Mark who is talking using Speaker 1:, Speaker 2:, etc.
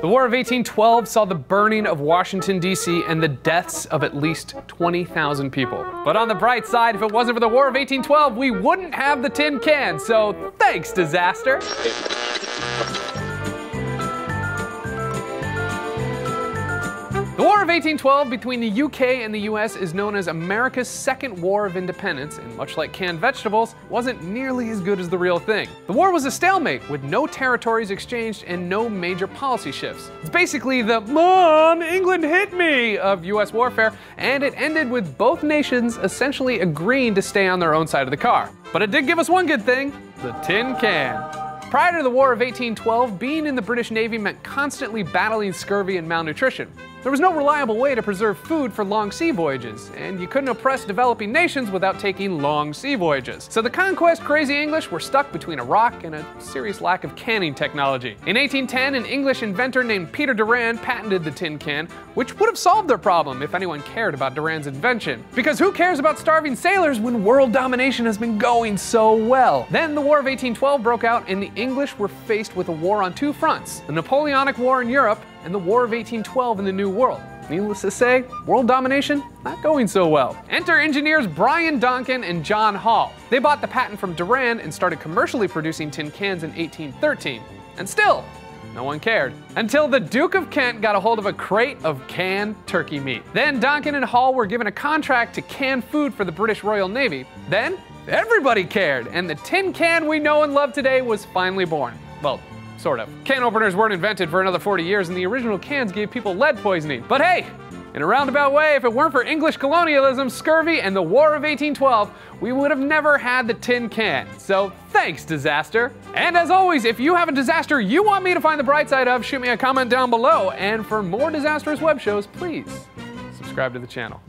Speaker 1: The War of 1812 saw the burning of Washington, D.C. and the deaths of at least 20,000 people. But on the bright side, if it wasn't for the War of 1812, we wouldn't have the tin can, so thanks, disaster! The War of 1812 between the UK and the US is known as America's Second War of Independence, and much like canned vegetables, wasn't nearly as good as the real thing. The war was a stalemate, with no territories exchanged and no major policy shifts. It's basically the "Mom, England hit me" of US warfare, and it ended with both nations essentially agreeing to stay on their own side of the car. But it did give us one good thing: the tin can. Prior to the War of 1812, being in the British Navy meant constantly battling scurvy and malnutrition. There was no reliable way to preserve food for long sea voyages, and you couldn't oppress developing nations without taking long sea voyages. So the conquest crazy English were stuck between a rock and a serious lack of canning technology. In 1810, an English inventor named Peter Durand patented the tin can, which would have solved their problem if anyone cared about Durand's invention. Because who cares about starving sailors when world domination has been going so well? Then the War of 1812 broke out, and the English were faced with a war on two fronts: the Napoleonic War in Europe and the War of 1812 in the New World. Needless to say, world domination not going so well. Enter engineers Brian Donkin and John Hall. They bought the patent from Durand and started commercially producing tin cans in 1813. And still, no one cared. Until the Duke of Kent got a hold of a crate of canned turkey meat. Then Donkin and Hall were given a contract to can food for the British Royal Navy. Then, everybody cared, and the tin can we know and love today was finally born. Well, sort of. Can openers weren't invented for another 40 years, and the original cans gave people lead poisoning. But hey, in a roundabout way, if it weren't for English colonialism, scurvy, and the War of 1812, we would have never had the tin can. So thanks, disaster. And as always, if you have a disaster you want me to find the bright side of, shoot me a comment down below. And for more disastrous web shows, please subscribe to the channel.